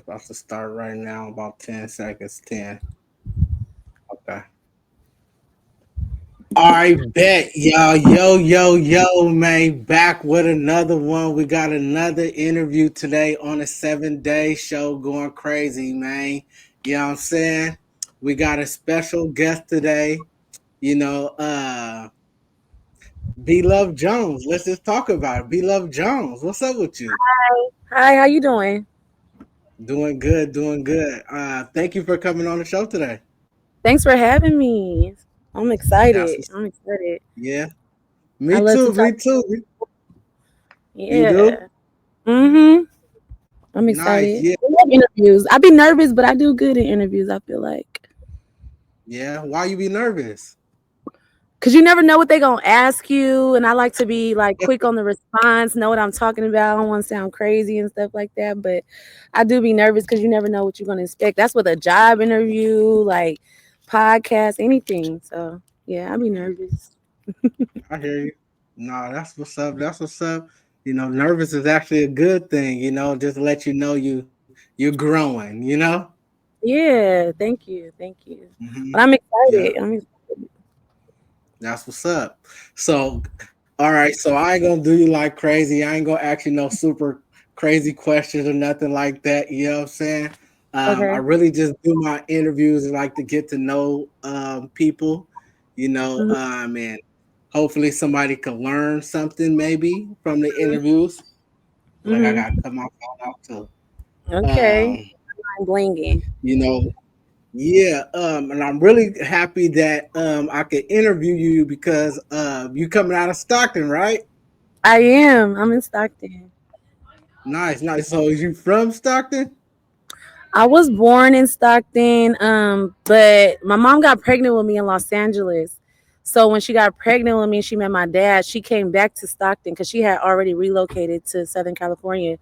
About to start right now. About 10 seconds. 10. Okay. All right, bet y'all. Yo, man. Back with another one. We got another interview today on a 7 day show going crazy, man. You know what I'm saying? We got a special guest today. You know, B Love Jones. Let's just talk about it. B Love Jones. What's up with you? Hi, how you doing? Doing good, doing good. Thank you for coming on the show today. Thanks for having me. I'm That's excited. what's, I'm excited. yeah. I Me love to too. talk. Me too. You do? Yeah. Mm-hmm. I'm Nice. excited. Yeah. I love interviews. I be nervous, but I do good in interviews, I feel like. Yeah. Why you be nervous? Cause you never know what they're gonna ask you, and I like to be like quick on the response, know what I'm talking about. I don't want to sound crazy and stuff like that, but I do be nervous because you never know what you're gonna expect. That's with a job interview, like podcast, anything. So yeah, I be nervous. I hear you. Nah, that's what's up. That's what's up. Nervous is actually a good thing. Just to let you know you're growing. Yeah, thank you. Hmm. But I'm Yeah, excited. that's what's up. So, all right. So I ain't gonna do you like crazy. I ain't gonna ask you no super crazy questions or nothing like that. You know what I'm saying? I Okay. really just do my interviews and like to get to know people. Mhm, And hopefully somebody can learn something maybe from the interviews. Like I mhm. gotta cut my phone off too. Okay. Um, I'm blinging. you know, yeah. And I'm really happy that I could interview you because you coming out of Stockton, right? I am. I'm in Stockton. Nice, nice. So is you from Stockton? I was born in Stockton, but my mom got pregnant with me in Los Angeles. So when she got pregnant with me, she met my dad. She came back to Stockton because she had already relocated to Southern California.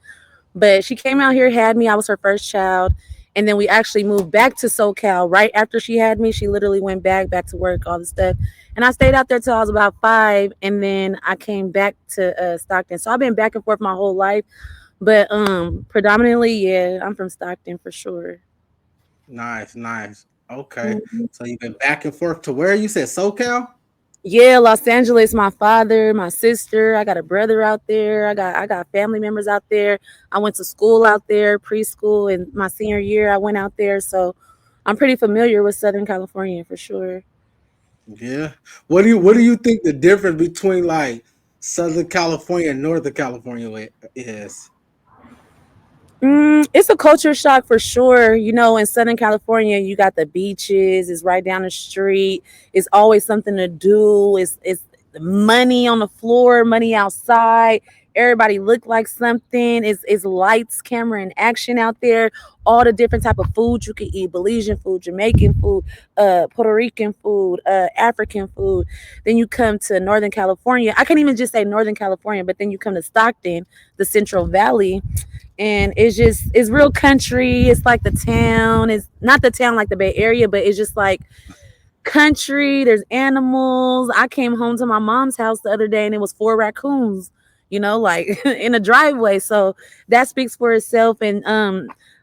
But she came out here, had me. I was her first child. And then we actually moved back to SoCal right after she had me. She literally went back to work, all the stuff. And I stayed out there till I was about 5. And then I came back to Stockton. So I've been back and forth my whole life. But predominantly, yeah, I'm from Stockton for sure. Nice, nice. Okay. Mhm. So you've been back and forth to where you said SoCal? Yeah, Los Angeles, my father, my sister, I got a brother out there. I got family members out there. I went to school out there, preschool, and my senior year I went out there. So I'm pretty familiar with Southern California for sure. Yeah. What do you think the difference between like Southern California and Northern California is? It's a culture shock for sure. You know, in Southern California, you got the beaches. It's right down the street. It's always something to do. It's money on the floor, money outside. Everybody look like something. It's lights, camera, and action out there. All the different type of food you can eat: Belizean food, Jamaican food, Puerto Rican food, African food. Then you come to Northern California. I can't even just say Northern California, but then you come to Stockton, the Central Valley, and it's real country. It's like the town. It's not the town like the Bay Area, but it's just like country. There's animals. I came home to my mom's house the other day and it was 4 raccoons, like in a driveway. So that speaks for itself. And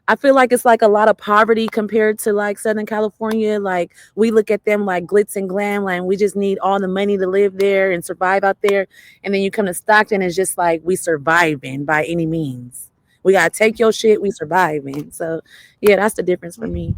I feel like it's like a lot of poverty compared to like Southern California. Like we look at them like glitz and glam, like we just need all the money to live there and survive out there. And then you come to Stockton, it's just like we surviving by any means. We gotta take your shit, we surviving. So yeah, that's the difference for me.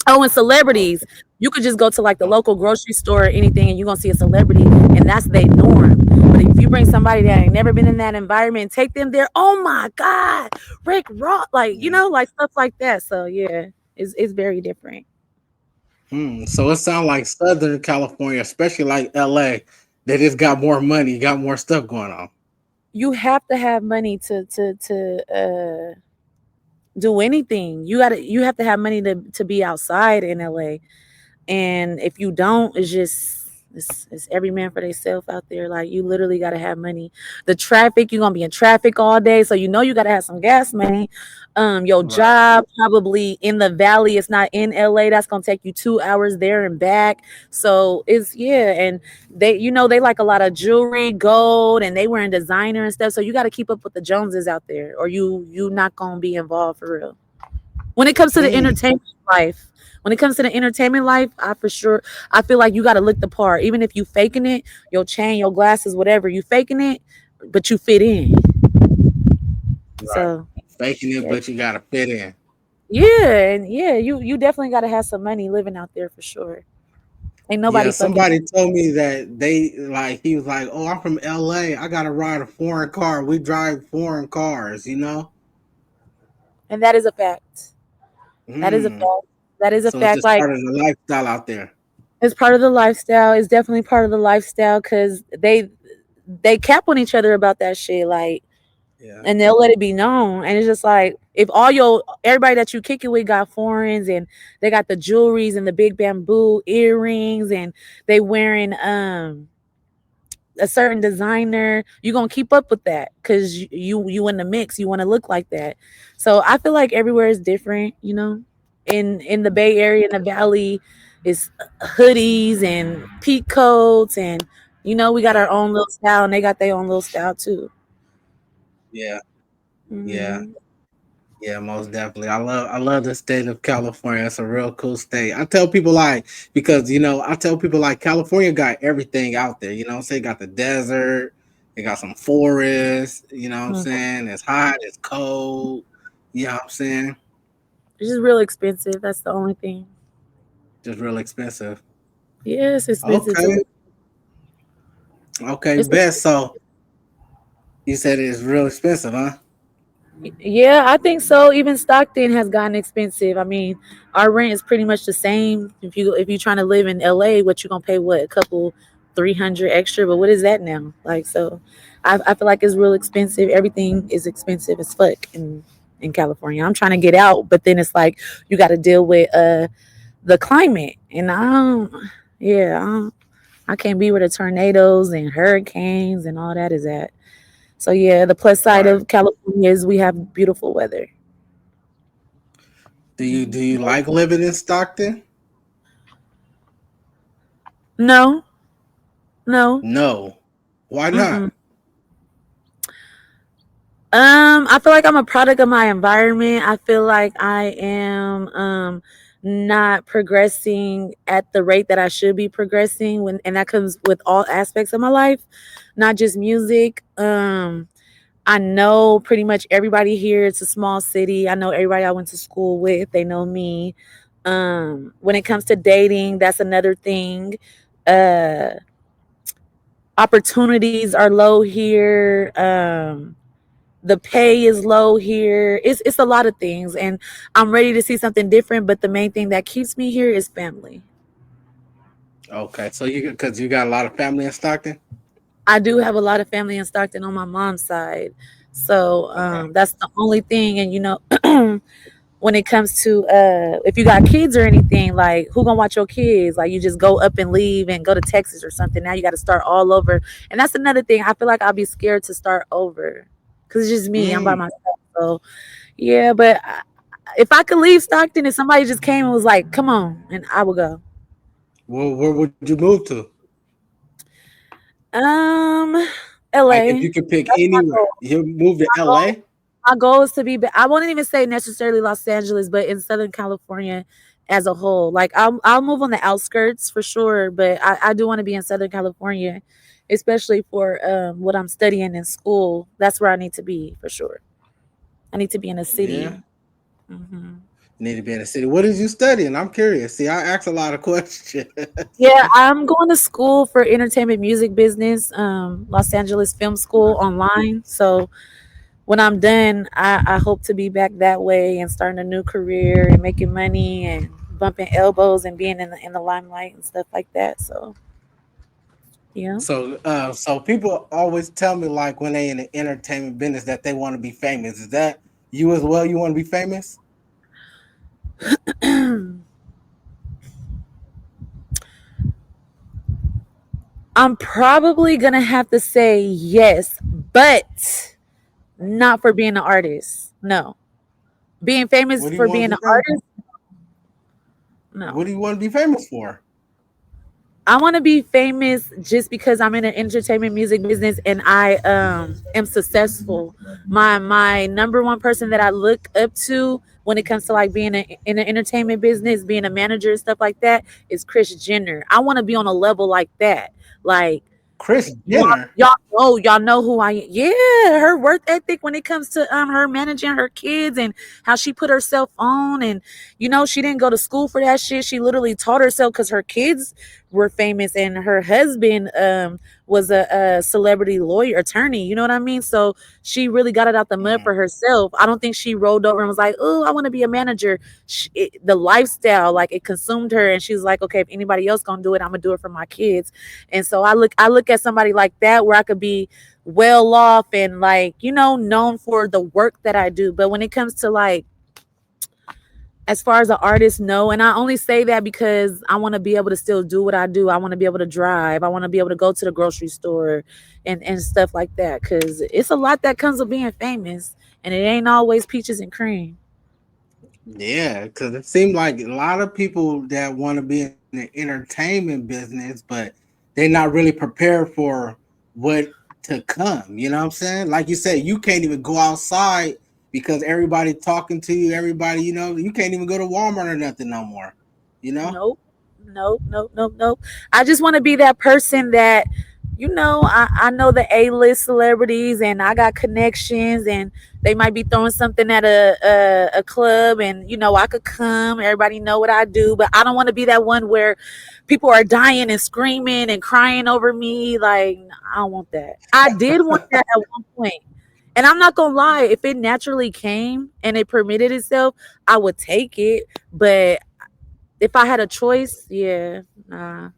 Oh, and celebrities. Okay. You could just go to like the Okay. local grocery store or anything and you're gonna see a celebrity and that's their norm. But if you bring somebody that ain't never been in that environment, take them there, oh my God, Rick Ross, like, like stuff like that. So yeah, it's very different. So it sounds like Southern California, especially like LA, they just got more money, got more stuff going on. You have to have money to do anything. You have to have money to be outside in LA. And if you don't, it's every man for themselves out there. Like you literally gotta have money. The traffic, you're gonna be in traffic all day. So you gotta have some gas money. Your Right. job probably in the valley, it's not in LA. That's gonna take you 2 hours there and back. So it's yeah, and they like a lot of jewelry, gold, and they wearing designer and stuff. So you gotta keep up with the Joneses out there, or you not gonna be involved for real. When it comes to the Dang. entertainment life, when it comes to the entertainment life, I for sure I feel like you got to look the part. Even if you faking it, your chain, your glasses, whatever, you faking it, but you fit in. Right. So Faking it, yeah, but you gotta fit in. yeah, and yeah, you definitely got to have some money living out there for sure. Ain't Yeah, nobody fucking, somebody told me that they like he was like, "Oh, I'm from LA. I gotta ride a foreign car. We drive foreign cars, you know." and that is a fact. That is a Mm. fact. That is a So it's fact. just Like part of the lifestyle out there. it's part of the lifestyle. It's definitely part of the lifestyle because they cap on each other about that shit. Like Yeah. and they'll let it be known. And it's just like if all your everybody that you kick it with got foreigns and they got the jewelries and the big bamboo earrings and they wearing a certain designer, you're gonna keep up with that because you in the mix, you want to look like that. So I feel like everywhere is different, you know. In the Bay Area, in the Valley, it's hoodies and peak coats, and you know we got Yeah. our own little style, and they got their own little style too. Yeah. Yeah. Hmm. Yeah, most definitely. I love the state of California. It's a real cool state. I tell people like because I tell people like California got everything out there. You know what I'm saying? Got the desert, they got some forests, you know what I'm saying? It's hot, it's cold, you know what I'm saying? It's just real expensive. That's the only thing. Just real expensive. Yeah, it's expensive to Okay. live. Okay, It's best. So you said it's real expensive, huh? Yeah, I think so. Even Stockton has gotten expensive. I mean, our rent is pretty much the same. If you're trying to live in LA, what you gonna pay? What a couple 300 extra? But what is that now? Like so, I feel like it's real expensive. Everything is expensive as fuck in California. I'm trying to get out, but then it's like you got to deal with the climate, and I don't. Yeah, I can't be where the tornadoes and hurricanes and all that is at. So yeah, the plus side Right. of California is we have beautiful weather. Do you like living in Stockton? No, no. No. Why not? Mm-mm. I feel like I'm a product of my environment. I feel like I am not progressing at the rate that I should be progressing and that comes with all aspects of my life, not just music. I know pretty much everybody here. It's a small city. I know everybody I went to school with. They know me. When it comes to dating, that's another thing. Uh Opportunities are low here. The pay is low here. It's a lot of things, and I'm ready to see something different. But the main thing that keeps me here is family. Okay, so because you got a lot of family in Stockton. I do have a lot of family in Stockton on my mom's side, so Okay. that's the only thing. And when it comes to if you got kids or anything, like who gonna watch your kids? Like you just go up and leave and go to Texas or something. Now you got to start all over, and that's another thing. I feel like I'll be scared to start over because it's just me. I'm by Mm. myself, so yeah. But if I could leave Stockton and somebody just came and was like, "Come on," and I would go. Well, where would you move to? Um, Like, if LA. you could pick That's my anywhere, goal. you move to My goal LA. My goal is to be. I won't even say necessarily Los Angeles, but in Southern California as a whole. Like I'll move on the outskirts for sure, but I do want to be in Southern California, especially for what I'm studying in school. That's where I need to be for sure. I need to be in a Yeah, city. Hmm. you need to be in the city. What is you studying? I'm curious. See, I ask a lot of questions. Yeah, I'm going to school for entertainment music business, Los Angeles Film School online. So when I'm done, I hope to be back that way and starting a new career and making money and bumping elbows and being in the limelight and stuff like that. So yeah. So people always tell me like when they in the entertainment business that they want to be famous. Is that you as well? You want to be famous? I'm probably gonna have to say yes, but not for being an artist. No. Being famous What do you for want being to an be famous? artist? What No. do you want to be famous for? I want to be famous just because I'm in an entertainment music business and I am successful. My number one person that I look up to when it comes to like being in an entertainment business, being a manager and stuff like that is Chris Jenner. I want to be on a level like that. Like Chris Y'all, Jenner. y'all know who I am. Yeah, her work ethic when it comes to her managing her kids and how she put herself on, and she didn't go to school for that shit. She literally taught herself because her kids were famous and her husband was a celebrity lawyer attorney. You know what I mean? So she really got it out the mud Mhm. for herself. I don't think she rolled over and was like, "Oh, I want to be a manager." The lifestyle, like, it consumed her, and she was like, "Okay, if anybody else gonna do it, I'm gonna do it for my kids." And so I look at somebody like that where I could be well off and, like, known for the work that I do. But when it comes to, like, as far as an artist, no. And I only say that because I want to be able to still do what I do. I want to be able to drive. I want to be able to go to the grocery store and stuff like that. Cause it's a lot that comes with being famous. And it ain't always peaches and cream. Yeah, because it seemed like a lot of people that want to be in the entertainment business, but they're not really prepared for what to come. You know what I'm saying? Like you said, you can't even go outside because everybody talking to you. Everybody, you can't even go to Walmart or nothing no more. You know? Nope. Nope. Nope. Nope. Nope. I just want to be that person that, I know the A-list celebrities and I got connections and they might be throwing something at a club and, I could come. Everybody know what I do. But I don't want to be that one where people are dying and screaming and crying over me. Like, I don't want that. I did want that at one point. And I'm not gonna lie, if it naturally came and it permitted itself, I would take it. But if I had a choice, yeah, nah.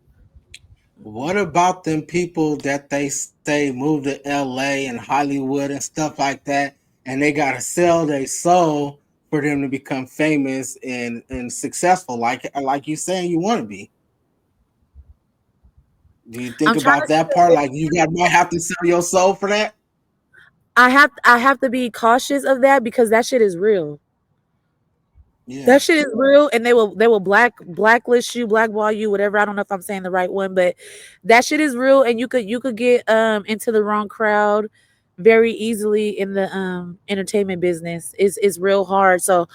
What about them people that they say move to LA and Hollywood and stuff like that, and they gotta sell their soul for them to become famous and successful, like you saying you want to be? Do you think I'm trying about to that part? Like you got might have to sell your soul for that? I have to be cautious of that because that shit is real. Yeah. That shit is real, and they will blacklist you, blackball you, whatever. I don't know if I'm saying the right one, but that shit is real, and you could get into the wrong crowd very easily in the entertainment business. It's real hard. So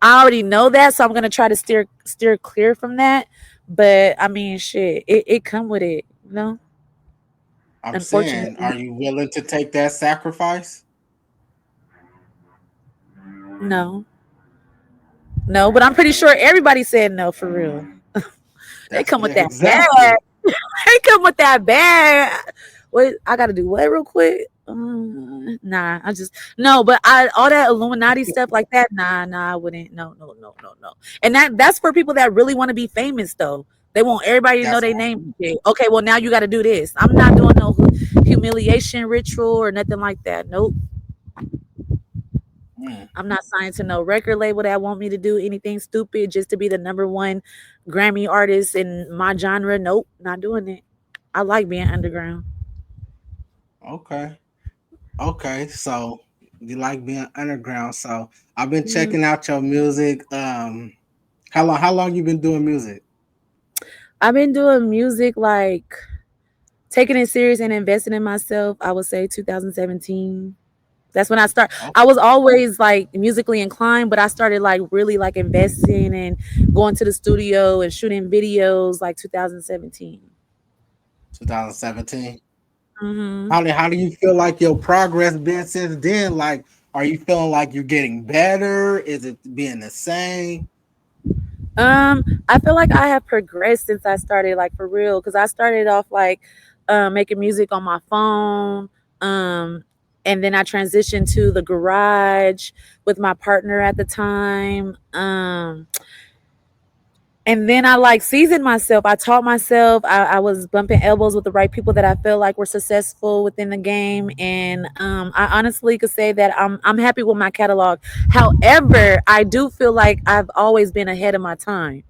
I already know that, so I'm gonna try to steer clear from that. But I mean, shit, it come with it, I'm saying, unfortunately. are you willing to take that sacrifice? No, no, but I'm pretty sure everybody said no for real. They That's come with that bag. exactly. They come with that bag. What I gotta do? What real quick? Nah, I just no. But I all that Illuminati stuff like that. Nah, nah, I wouldn't. No, no, no, no, no. And that's for people that really want to be famous though. They want everybody to know That's their name. Okay, well now you got to do this. I'm not doing no humiliation ritual or nothing like that. Nope. mm, I'm not signed to no record label that want me to do anything stupid just to be the number one Grammy artist in my genre. Nope, not doing it. I like being underground. okay. Okay. So you like being underground. So I've been Mhm. checking out your music. How long you been doing music? I've been doing music, like taking it serious and investing in myself. I would say 2017. That's when I start. Oh, I was always like musically inclined, but I started like really like investing and going to the studio and shooting videos like 2017. 2017. Hmm. How do you feel like your progress been since then? Like, are you feeling like you're getting better? Is it being the same? I feel like I have progressed since I started, like, for real, because I started off like making music on my phone, um, and then I transitioned to the garage with my partner at the time. And then I like seasoned myself. I taught myself. I was bumping elbows with the right people that I feel like were successful within the game. And I honestly could say that I'm happy with my catalog. However, I do feel like I've always been ahead of my time.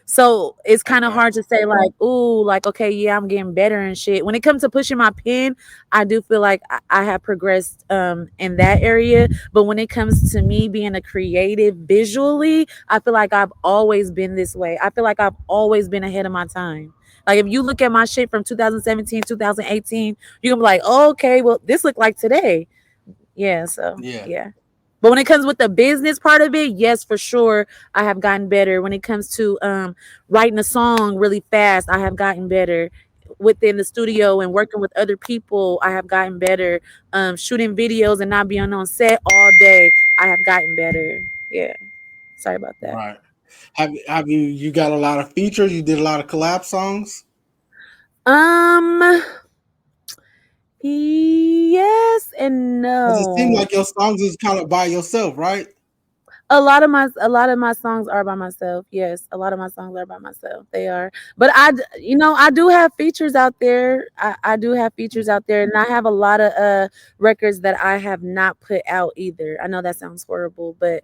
So it's kind of Okay. hard to say like, ooh, like, okay, yeah, I'm getting better and shit. When it comes to pushing my pen, I do feel like I have progressed in that area. But when it comes to me being a creative visually, I feel like I've always been this way. I feel like I've always been ahead of my time. Like if you look at my shit from 2017, 2018, you're gonna be like, oh, okay, well, this look like today. Yeah, so Yeah. yeah. But when it comes with the business part of it, yes, for sure, I have gotten better. When it comes to writing a song really fast, I have gotten better. Within the studio and working with other people, I have gotten better. Shooting videos and not being on set all day, I have gotten better. Yeah. Sorry about that. Right. Have you got a lot of features? You did a lot of collab songs? Um, yes and Because it seems no. like your songs is kind of by yourself, right? A lot of my songs are by myself. Yes, a lot of my songs are by myself. They are. But I do have features out there. I do have features out there, and I have a lot of records that I have not put out either. I know that sounds horrible, but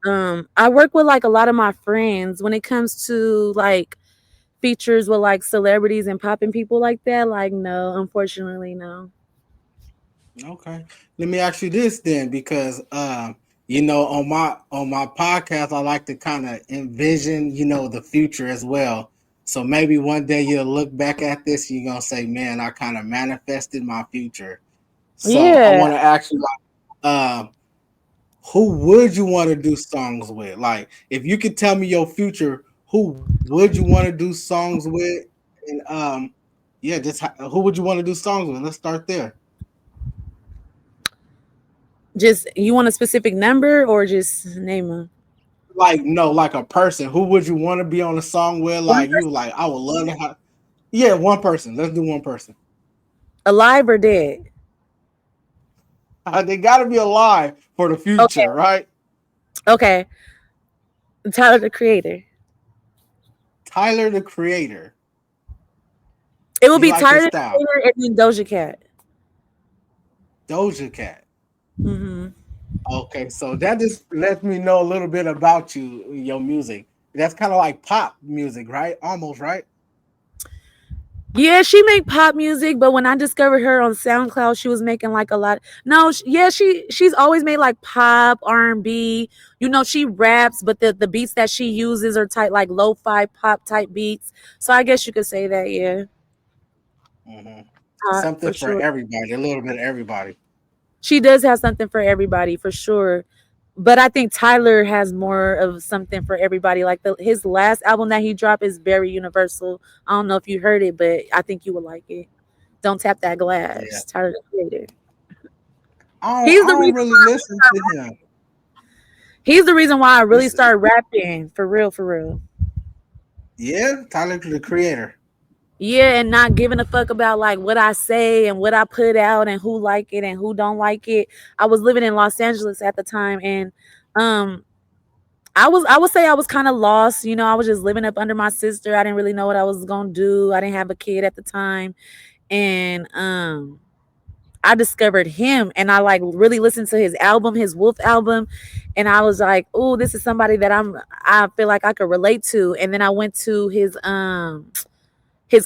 I work with like a lot of my friends when it comes to like features with like celebrities and popping people like that. Like no, unfortunately, no. Okay. Let me ask you this then, because on my podcast, I like to kind of envision, the future as well. So maybe one day you'll look back at this, you're gonna say, "Man, I kind of manifested my future." So I Yeah, want to ask you, like, who would you want to do songs with? Like, if you could tell me your future, who would you want to do songs with? And yeah, who would you want to do songs with? Let's start there. just you want a specific number or just name them? Like, no, like a person. Who would you want to be on a song with? One Like, you person, like, I would love to have. Yeah, one person. Let's do one person. alive or dead? They got to be alive for the Okay, future, right? okay. Tyler the Creator. Tyler the Creator. It will You be like his Tyler the style. Creator and then Doja Cat. Doja Cat. Hmm. Okay, so that just lets me know a little bit about you, your music. That's kind of like pop music, right? Almost, right? Yeah, she make pop music, but when I discovered her on SoundCloud, she was making like a lot. No, yeah, she's always made like pop, R&B. She raps, but the beats that she uses are type like lo-fi pop type beats. So I guess you could say that, yeah, Hmm. for Something for sure. everybody, a little bit of everybody. She does have something for everybody, for sure. But I think Tyler has more of something for everybody. Like his last album that he dropped is very universal. I don't know if you heard it, but I think you would like it. Don't tap that Yeah, glass. Tyler the Creator. I don't, He's I the don't reason. really listen to him. He's the reason why I really It's started rapping for real, for real. Yeah, Tyler the Creator. Yeah, and not giving a fuck about like what I say and what I put out and who like it and who don't like it. I was living in Los Angeles at the time, and um I would say I was kind of lost. I was just living up under my sister. I didn't really know what I was gonna do. I didn't have a kid at the time, and I discovered him, and I like really listened to his album, his Wolf album, and I was like, "Oh, this is somebody that I feel like I could relate to." And then I went to his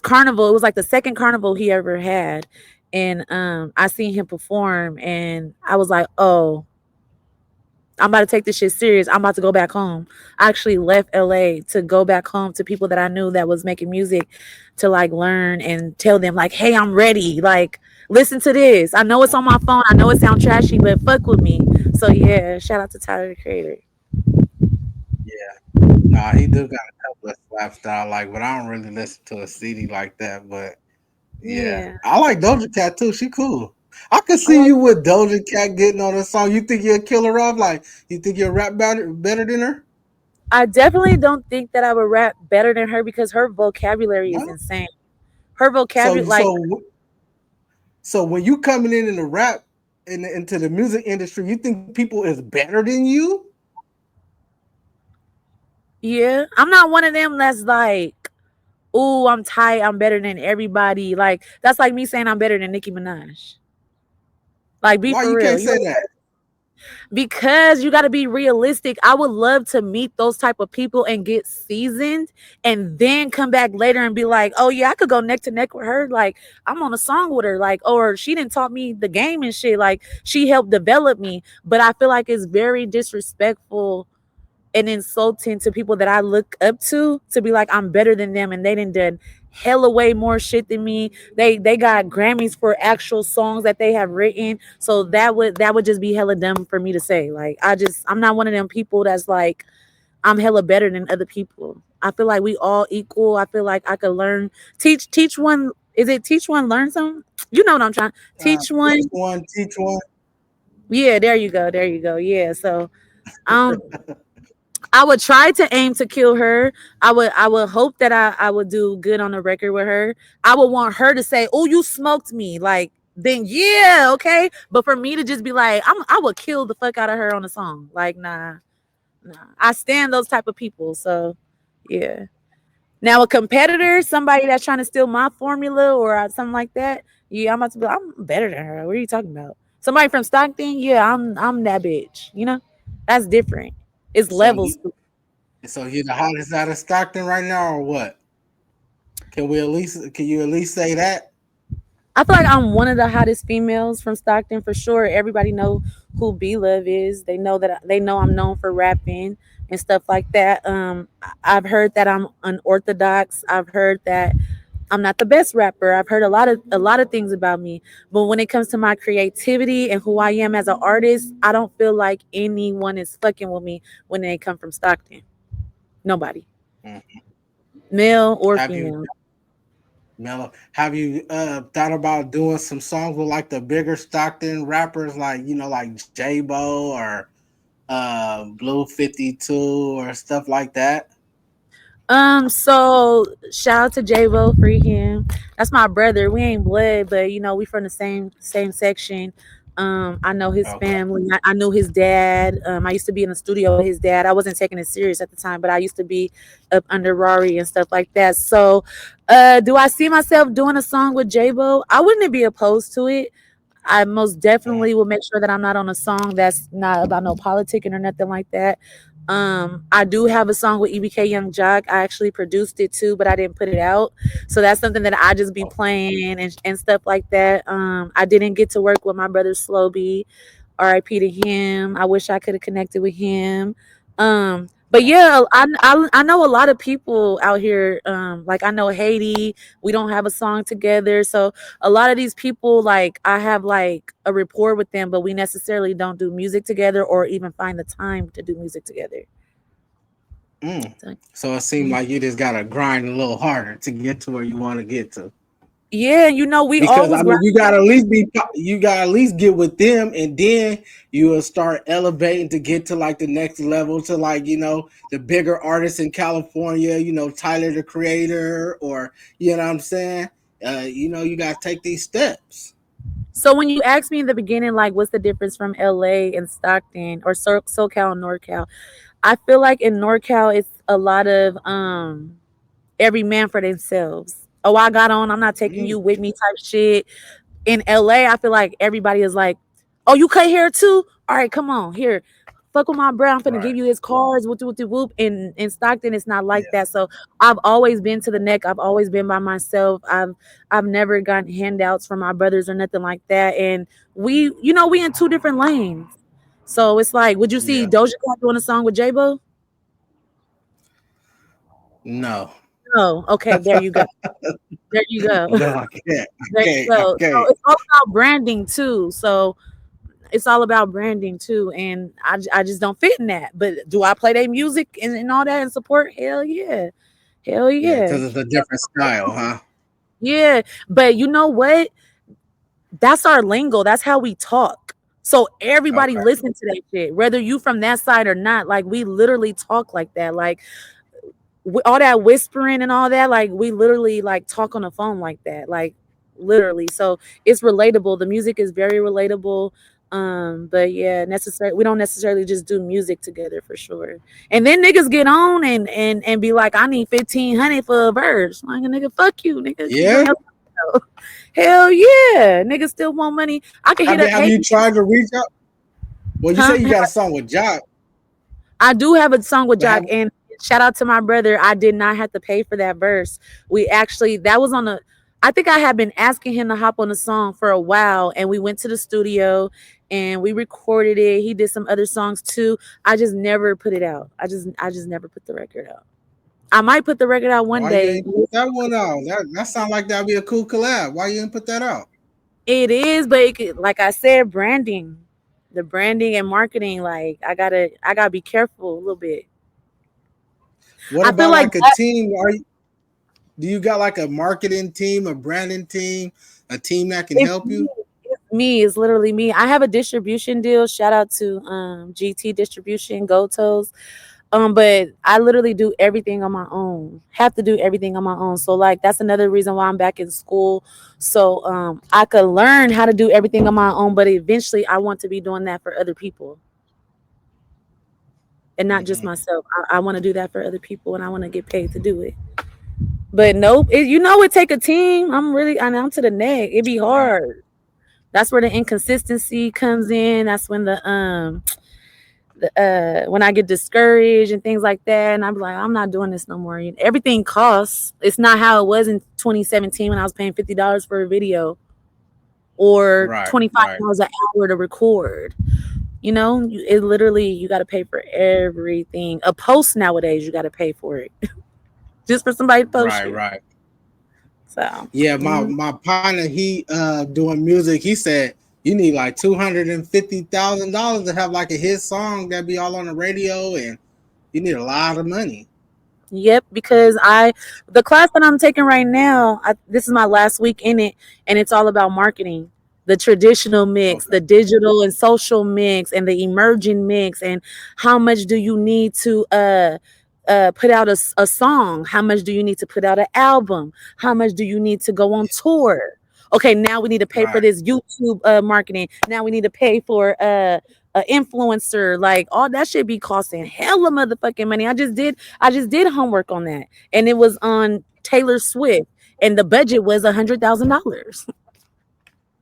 carnival. It was like the second carnival he ever had, and I seen him perform, and I was like, "Oh, I'm about to take this shit serious. I'm about to go back home." I actually left LA to go back home to people that I knew that was making music to like learn and tell them like, "Hey, I'm ready. Like, listen to this. I know it's on my phone. I know it sounds trashy, but fuck with me." So yeah, shout out to Tyler the Creator. Yeah. Nah, he do got a couple of slaps that I like, but I don't really listen to a CD like that. But yeah, Yeah. I like Doja Cat too. She cool. I could I see like you with Doja Cat getting on a song. You think you'll kill her off? Like, you think you'll rap better than her? I definitely don't think that I would rap better than her because her vocabulary is No. insane. Her So vocabulary, like, so so when you coming in the rap into the music industry, you think people is better than you? yeah, I'm not one of them that's like, "Ooh, I'm tight. I'm better than everybody." Like, that's like me saying I'm better than Nicki Minaj. Like, be Why for you real. can't say that? Because you got to be realistic. I would love to meet those type of people and get seasoned and then come back later and be like, "Oh yeah, I could go neck to neck with her. Like, I'm on a song with her. Like, or she didn't taught me the game and shit. Like, she helped develop me." But I feel like it's very disrespectful and insulting to people that I look up to be like I'm better than them, and they done hella way more shit than me. They got Grammys for actual songs that they have written. So that would just be hella dumb for me to say. Like I'm not one of them people that's like I'm hella better than other people. I feel like we all equal. I feel like I could learn, teach one. Is it teach one, learn some? You know what I'm trying. Teach one. Teach one. Yeah, there you go. There you go. Yeah. So um I would try to aim to kill her. I would hope that I would do good on the record with her. I would want her to say, "Oh, you smoked me." Like then yeah, okay. But for me to just be like, I would kill the fuck out of her on a song. Like nah. Nah. I stand those type of people. So yeah. Now a competitor, somebody that's trying to steal my formula or something like that, yeah, I'm about to be like, I'm better than her. What are you talking about? Somebody from Stockton, yeah, I'm that bitch. You know, that's different. It's So levels. you so you're the hottest out of Stockton right now, or what? Can you at least say that? I feel like I'm one of the hottest females from Stockton for sure. Everybody know who B Love is. They know I'm known for rapping and stuff like that. I've heard that I'm unorthodox. I've heard that I'm not the best rapper. I've heard a lot of things about me. But when it comes to my creativity and who I am as an artist, I don't feel like anyone is fucking with me when they come from Stockton. Nobody, Mm. male or Have you, female. Mello? Have you thought about doing some songs with like the bigger Stockton rappers, like like JAYBO or Blue 52 or stuff like that? So shout out to JAYBO, free him. That's my brother. We ain't blood, but we from the same section. I know his Okay. family. I knew his dad. I used to be in the studio with his dad. I wasn't taking it serious at the time, but I used to be up under Rory and stuff like that. So, do I see myself doing a song with JAYBO? I wouldn't be opposed to it. I most Mm. definitely will make sure that I'm not on a song that's not about no politicking or nothing like that. I do have a song with EBK Young Jock. I actually produced it too, but I didn't put it out. So that's something that I just be Okay. playing and stuff like that. I didn't get to work with my brother Slowby. RIP to him. I wish I could have connected with him. But yeah, I know a lot of people out here. Like I know Haiti. We don't have a song together, so a lot of these people, like I have like a rapport with them, but we necessarily don't do music together or even find the time to do music together. Mm. So, So it seemed yeah. like you just gotta grind a little harder to get to where you want to get to. Yeah, we Because I always mean, grind. you gotta at least get with them, and then you will start elevating to get to like the next level, to like the bigger artists in California. Tyler the Creator, or you know what I'm saying. You gotta take these steps. So when you asked me in the beginning, like, what's the difference from LA and Stockton or SoCal and NorCal? I feel like in NorCal, it's a lot of every man for themselves. Oh, I got on. I'm not taking Mm, you with me type shit. In LA, I feel like everybody is like, "Oh, you cut hair too? All right, come on here, fuck with my bro. I'm finna right. give you his cards. Whoop, whoop." In Stockton, it's not like Yeah. that. So I've always been to the neck. I've always been by myself. I've never gotten handouts from my brothers or nothing like that. And we in two different lanes. So it's like, would you see Yeah. Doja Cat doing a song with J-Bo? No. No. Okay, there you go. There you go. No, I can't. I There you can't. I go. So can't. it's all about branding too. So it's all about branding too, and I just don't fit in that. But do I play their music and all that and support? Hell yeah, hell Yeah, yeah, because it's a different style, huh? yeah. But you know what? That's our lingo. That's how we talk. So everybody Okay. listen to that shit, whether you from that side or not. Like we literally talk like that. Like all that whispering and all that, like we literally like talk on the phone like that, like literally. So it's relatable. The music is very relatable. But yeah, necessary. We don't necessarily just do music together for sure. And then niggas get on and be like, I need 1,500 for a verse. Like a nigga, fuck you, nigga. Keep Yeah. doing your stuff. Hell yeah, niggas still want money. I can hit up Have Haiti, you tried to reach out? Well, you say huh? you got a song with Jock. I do have a song with But Jock, have and shout out to my brother. I did not have to pay for that verse. We actually that was on the. I think I had been asking him to hop on the song for a while, and we went to the studio and we recorded it. He did some other songs too. I just never put it out. I just never put the record out. I might put the record out one Why you day. ain't put that one out? That sounds like that'd be a cool collab. Why you didn't put that out? It is, but like I said, branding, the branding and marketing. Like I gotta be careful a little bit. What I feel about like like a team? Do you got like a marketing team, a branding team, a team that can it's help me. you? It's me. It's literally me. I have a distribution deal. Shout out to GT Distribution, Go Toes. But I literally do everything on my own. Have to do everything on my own. So like that's another reason why I'm back in school. So I could learn how to do everything on my own, but eventually I want to be doing that for other people and not just Hmm. myself. I want to do that for other people and I want to get paid to do it. But nope, it take a team. I'm to the neck. It be Right, hard. That's where the inconsistency comes in. That's when when I get discouraged and things like that, and I'm like, I'm not doing this no more. Everything costs. It's not how it was in 2017 when I was paying $50 for a video or right, right, $25 an hour to record. It literally you got to pay for everything. A post nowadays, you got to pay for it just for somebody to post right, you. right. So, Yeah, my partner, he doing music. He said you need like $250,000 to have like a hit song that be all on the radio, and you need a lot of money. yep, because the class that I'm taking right now, this is my last week in it, and it's all about marketing. The traditional mix, Okay, the digital and social mix, and the emerging mix, and how much do you need to put out a song? How much do you need to put out an album? How much do you need to go on tour? Okay, now we need to pay for right, this YouTube marketing. Now we need to pay for a influencer. Like all that should be costing hella motherfucking money. I just did homework on that, and it was on Taylor Swift, and the budget was $100,000.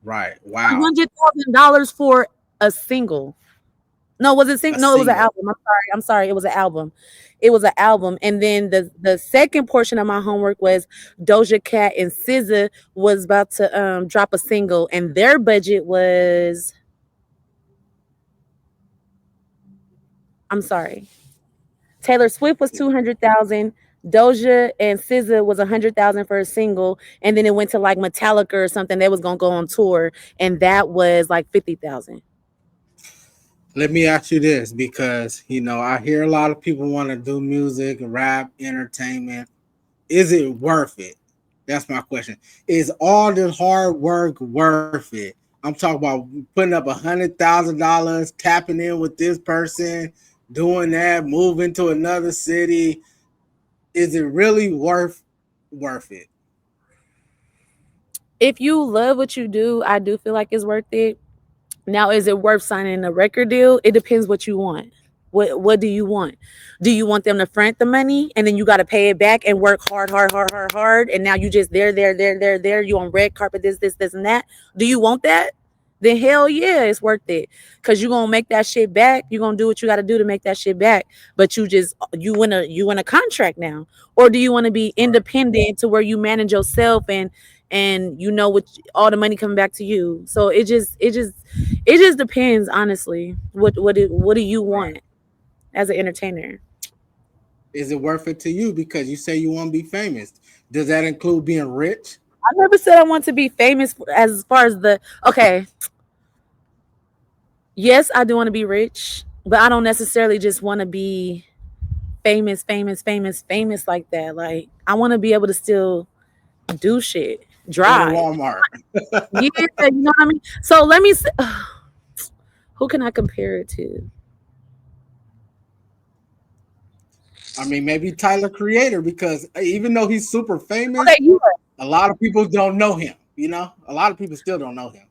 right. one Wow, hundred thousand dollars for a single. No, was it a single? No, it was an single. album. I'm sorry. I'm sorry. It was an album. It was an album. And then the second portion of my homework was Doja Cat and SZA was about to drop a single, and their budget was. I'm sorry. Taylor Swift was 200,000. Doja and SZA was 100,000 for a single, and then it went to like Metallica or something. They was gonna go on tour, and that was like 50,000. Let me ask you this, because I hear a lot of people want to do music, rap, entertainment. Is it worth it? That's my question. Is all the hard work worth it? I'm talking about putting up $100,000, tapping in with this person, doing that, moving to another city. Is it really worth it? If you love what you do, I do feel like it's worth it. Now, is it worth signing a record deal? It depends what you want. What do you want? Do you want them to front the money and then you got to pay it back and work hard, hard, hard, hard, hard, and now you just there, you on red carpet, this, and that? Do you want that? Then hell yeah, it's worth it because you're gonna make that shit back. You're gonna do what you got to do to make that shit back. But you in a contract now, or do you want to be Right, independent to where you manage yourself and what all the money coming back to you? So it just depends, honestly. What do you right. want as an entertainer? Is it worth it to you because you say you want to be famous? Does that include being rich? I never said I want to be famous as far as the okay. Yes, I do want to be rich, but I don't necessarily just want to be famous, famous, famous, famous like that. Like I want to be able to still do shit, Go to drive. Walmart. Yeah, you know what I mean. So let me. Who can I compare it to? I mean, maybe Tyler Creator, because even though he's super Okay, famous, you. a lot of people don't know him. A lot of people still don't know him.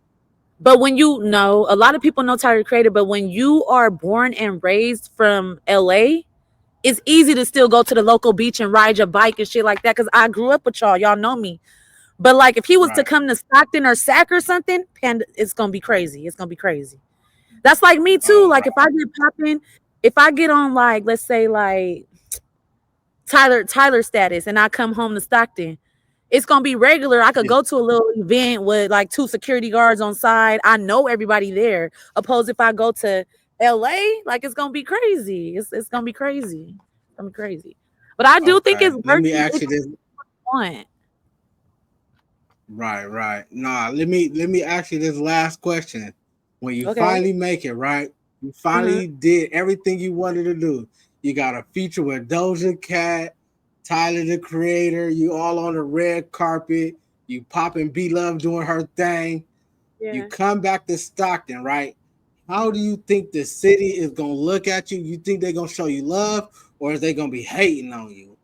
But when you know, a lot of people know Tyler the Creator, but when you are born and raised from LA, it's easy to still go to the local beach and ride your bike and shit like that. Cause I grew up with y'all. Y'all know me. But like if he was to Right. come to Stockton or Sac or something, Panda, it's gonna be crazy. It's gonna be crazy. That's like me too. Oh Like if wow. I get popping, if I get on like let's say like Tyler status and I come home to Stockton, it's gonna be regular. I could go to a little event with like 2 security guards on side. I know everybody there. Opposed if I go to LA, like it's gonna be crazy. It's gonna be crazy. It's gonna be crazy. But I do think it's Okay, let worth me it ask if you this. you want. Right, right. Nah, let me ask you this last question. When you Okay. finally make it, right? You Uh-huh. finally did everything you wanted to do. You got a feature with Doja Cat, Tyler the Creator. You all on the red carpet. You popping B Love doing her thing. You Yeah. come back to Stockton, right? How do Uh-huh. you think the city is gonna look at you? You think they're gonna show you love, or is they gonna be hating on you?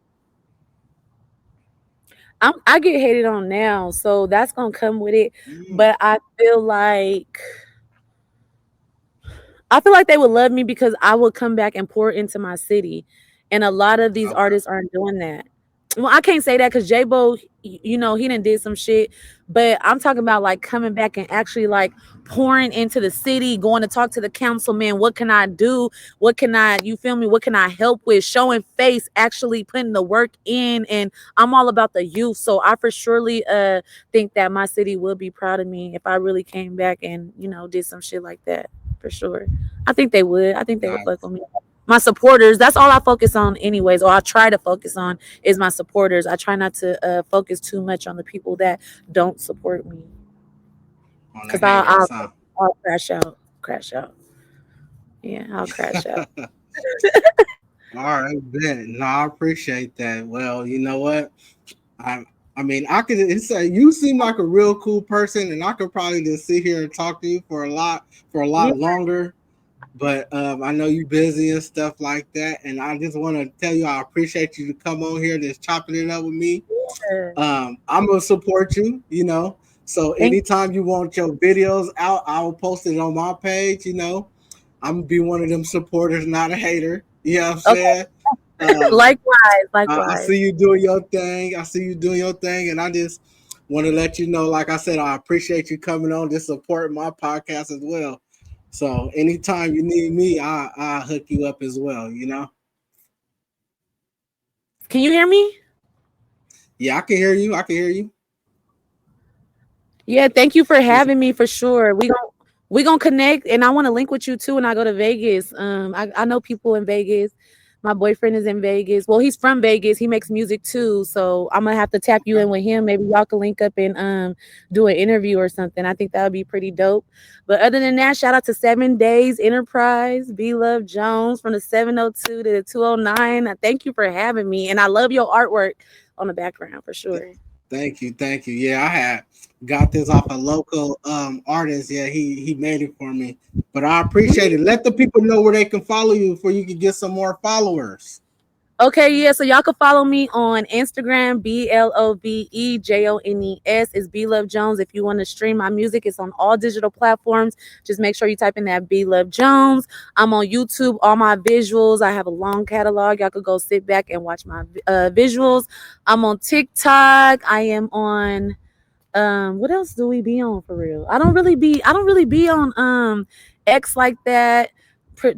I get hated on now, so that's gonna come with it. Mm, But I feel like they would love me because I would come back and pour into my city. And a lot of these okay, artists aren't doing that. Well, I can't say that because JAYBO, he done did some shit. But I'm talking about like coming back and actually like pouring into the city, going to talk to the councilman. What can I do? You feel me? What can I help with? Showing face, actually putting the work in. And I'm all about the youth. So I for surely think that my city would be proud of me if I really came back and, did some shit like that. For sure. I think they would. I think they would fuck nice. with me. My supporters, that's all I focus on anyways, or I try to focus on is my supporters. I try not to focus too much on the people that don't support me. On the Cause I'll, haters, I'll, huh? I'll crash out. Crash out. Yeah, I'll crash out. All right, Ben. No, I appreciate that. Well, you know what? I I mean, I could it's a, you seem like a real cool person, and I could probably just sit here and talk to you for a Yeah. lot longer. But I know you're busy and stuff like that, and I just want to tell you I appreciate you to come on here, just chopping it up with me. I'm gonna support you, you know. So Thank anytime you want your videos out, I will post it on my page. You know, I'm gonna be one of them supporters, not a hater. You know what I'm you. saying? Okay. Um, Likewise. I Likewise. see you doing your thing. I see you doing your thing, and I just want to let you know, like I said, I appreciate you coming on to support my podcast as well. So anytime you need me, I hook you up as well. You know? Can you hear me? Yeah, I can hear you. I can hear you. Yeah, thank you for Is having me for sure. We gonna connect, and I want to link with you too when I go to Vegas. I know people in Vegas. My boyfriend is in Vegas. Well, he's from Vegas. He makes music too, so I'm gonna have to tap you okay. in with him. Maybe y'all can link up and do an interview or something. I think that would be pretty dope. But other than that, shout out to 7 Days Enterprise, B Love Jones from the 702 to the 209. Thank you for having me, and I love your artwork on the background for sure. Thank you, thank you. Yeah, I had got this off a local artist. Yeah, he made it for me. But I appreciate it. Let the people know where they can follow you before you can get some more followers. Okay, yeah. So y'all can follow me on Instagram, Blovejones. Is B Love Jones. If you want to stream my music, it's on all digital platforms. Just make sure you type in that B Love Jones. I'm on YouTube, all my visuals. I have a long catalog. Y'all could go sit back and watch my visuals. I'm on TikTok. I am on what else do we be on for real? I don't really be on X like that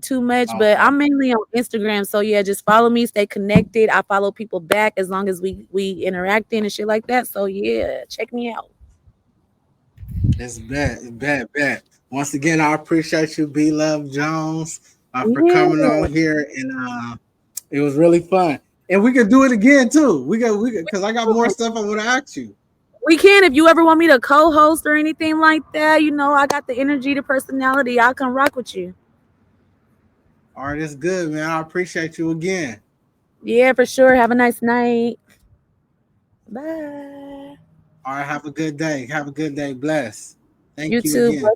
too much, but Okay. I'm mainly on Instagram. So yeah, just follow me, stay connected. I follow people back as long as we interacting and shit like that. So yeah, check me out. It's bad, bad, bad. Once again, I appreciate you, B Love Jones, for Yeah. coming on here, and it was really fun. And we could do it again too. We could, because I got more stuff I want to ask you. We can if you ever want me to co-host or anything like that. I got the energy, the personality. I'll come rock with you. All right, it's good, man. I appreciate you again. Yeah, for sure. Have a nice night. Bye. All right, have a good day. Have a good day. Bless. You Thank you too. again.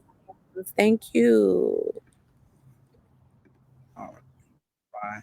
Blessings. Thank you. All right, bye.